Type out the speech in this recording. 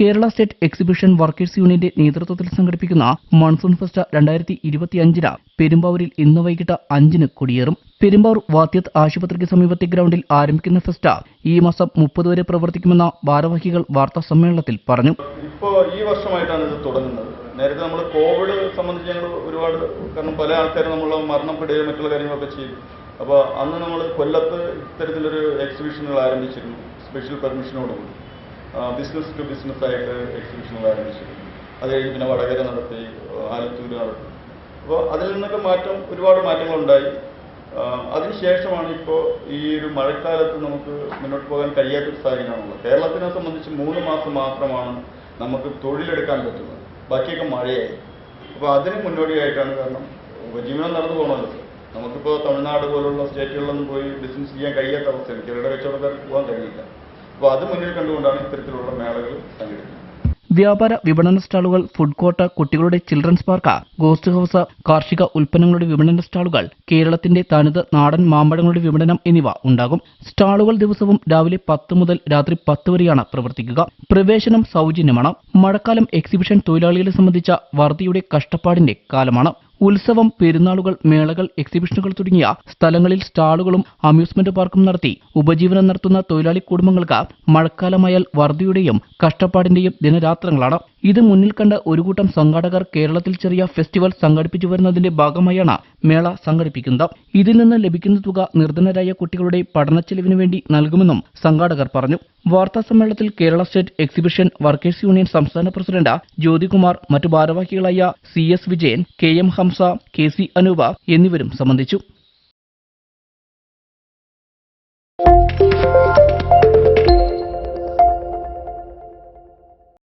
Kerala state exhibition workers യൂണിയന്റെ നേതൃത്വത്തിൽ സംഘടിപ്പിക്കുന്ന മൺസൂൺ ഫെസ്റ്റ് 2025 പെരുമ്പാവൂരിൽ ഇന്ന് വൈകിട്ട് 5-ന് കൊടിയേറും. പെരുമ്പാവൂർ വാത്യത്ത് ആശുപത്രിക്ക് സമീപത്തെ ഗ്രൗണ്ടിൽ ആരംഭിക്കുന്ന ഫെസ്റ്റ് ഈ മാസം 30 വരെ പ്രവർത്തിക്കുമെന്ന് ഭാരവാഹികൾ വാർത്താ സമ്മേളനത്തിൽ പറഞ്ഞു. ഇപ്പോൾ ഈ വർഷമായിട്ടാണ് ഇത് തുടങ്ങുന്നത്. നേരത്തെ നമ്മൾ കോവിഡ് സംബന്ധിച്ച് ഞങ്ങൾ ഒരുപാട്, കാരണം പല ആൾക്കാരും നമ്മൾ മരണപ്പെടുകയോ മറ്റുള്ള കാര്യങ്ങളൊക്കെ ചെയ്തു. അപ്പോൾ അന്ന് നമ്മൾ കൊല്ലത്ത് ഇത്തരത്തിലൊരു എക്സിബിഷനുകൾ ആരംഭിച്ചിരുന്നു. സ്പെഷ്യൽ പെർമിഷനോടുകൂടി ബിസിനസ് ടു ബിസിനസ് ആയിട്ട് എക്സിബിഷനുകൾ ആരംഭിച്ചിരുന്നു. അത് കഴിഞ്ഞ് പിന്നെ വടകര നടത്തി, ആലത്തൂർ നടത്തി. അപ്പോൾ അതിൽ നിന്നൊക്കെ ഒരുപാട് മാറ്റങ്ങളുണ്ടായി. അതിനുശേഷമാണ് ഇപ്പോൾ ഈ ഒരു മഴക്കാലത്ത് നമുക്ക് മുന്നോട്ട് പോകാൻ കഴിയാത്തൊരു സാഹചര്യമാണുള്ളത്. കേരളത്തിനെ സംബന്ധിച്ച് 3 മാസം മാത്രമാണ് നമുക്ക് തൊഴിലെടുക്കാൻ പറ്റുന്നത്, ബാക്കിയൊക്കെ മഴയായി. അപ്പോൾ അതിന് മുന്നോടിയായിട്ടാണ്, കാരണം ഉപജീവനം നടന്നു പോകണമല്ലോ. നമുക്കിപ്പോൾ തമിഴ്നാട് പോലുള്ള സ്റ്റേറ്റുകളിലൊന്നും പോയി ബിസിനസ് ചെയ്യാൻ കഴിയാത്ത അവസ്ഥയാണ്. ചെറുകിട കച്ചവടക്കാർക്ക് പോകാൻ കഴിയില്ല. അപ്പോൾ അത് മുന്നിൽ കണ്ടുകൊണ്ടാണ് ഇത്തരത്തിലുള്ള മേളകൾ സംഘടിപ്പിക്കുന്നത്. വ്യാപാര വിപണന സ്റ്റാളുകൾ, ഫുഡ് കോർട്ട്, കുട്ടികളുടെ ചിൽഡ്രൻസ് പാർക്ക്, ഗോസ്റ്റ് ഹൌസ്, കാർഷിക ഉൽപ്പന്നങ്ങളുടെ വിപണന സ്റ്റാളുകൾ, കേരളത്തിന്റെ തനത് നാടൻ മാമ്പഴങ്ങളുടെ വിപണനം എന്നിവ ഉണ്ടാകും. സ്റ്റാളുകൾ ദിവസവും രാവിലെ 10 മുതൽ രാത്രി 10 വരെയാണ് പ്രവർത്തിക്കുക. പ്രവേശനം സൗജന്യമാണ്. മഴക്കാലം എക്സിബിഷൻ തൊഴിലാളികളെ സംബന്ധിച്ച വറുതിയുടെ കഷ്ടപ്പാടിന്റെ കാലമാണ്. ഉത്സവം, പെരുന്നാളുകൾ, മേളകൾ, എക്സിബിഷനുകൾ തുടങ്ങിയ സ്ഥലങ്ങളിൽ സ്റ്റാളുകളും അമ്യൂസ്മെന്റ് പാർക്കും നടത്തി ഉപജീവനം നടത്തുന്ന തൊഴിലാളി കുടുംബങ്ങൾക്ക് മഴക്കാലമായാൽ വറുതിയുടെയും കഷ്ടപ്പാടിന്റെയും ദിനരാത്രങ്ങളാണ്. ഇത് മുന്നിൽ കണ്ട് ഒരു കൂട്ടം സംഘാടകർ കേരളത്തിൽ ചെറിയ ഫെസ്റ്റിവൽ സംഘടിപ്പിച്ചു വരുന്നതിന്റെ ഭാഗമായാണ് മേള സംഘടിപ്പിക്കുന്നത്. ഇതിൽ നിന്ന് ലഭിക്കുന്ന തുക നിർധനരായ കുട്ടികളുടെ പഠനച്ചെലവിനു വേണ്ടി നൽകുമെന്നും സംഘാടകർ പറഞ്ഞു. വാർത്താ സമ്മേളനത്തിൽ Kerala state exhibition workers union സംസ്ഥാന പ്രസിഡന്റ് ജ്യോതികുമാർ, മറ്റു ഭാരവാഹികളായ CS Vijayan, KM Hamza, KC Anupa എന്നിവരും സംബന്ധിച്ചു.